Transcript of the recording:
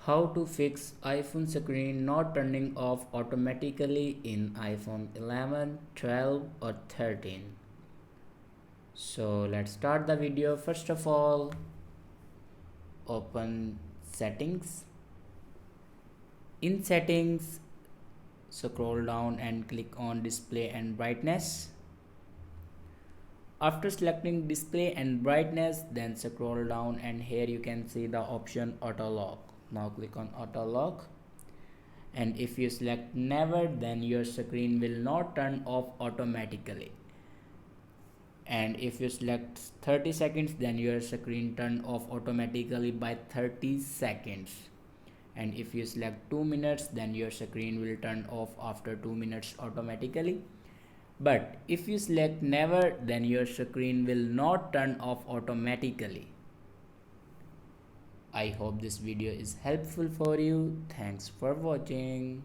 How to fix iPhone screen not turning off automatically in iPhone 11, 12 or 13. So let's start the video. First of all, open settings. In settings, scroll down and click on display and brightness. After selecting display and brightness, then scroll down and here you can see the option auto lock. Now click on auto lock, and if you select never, then your screen will not turn off automatically. And if you select 30 seconds, then your screen turn off automatically by 30 seconds. And if you select 2 minutes, then your screen will turn off after 2 minutes automatically. But if you select never, then your screen will not turn off automatically. I hope this video is helpful for you. Thanks for watching.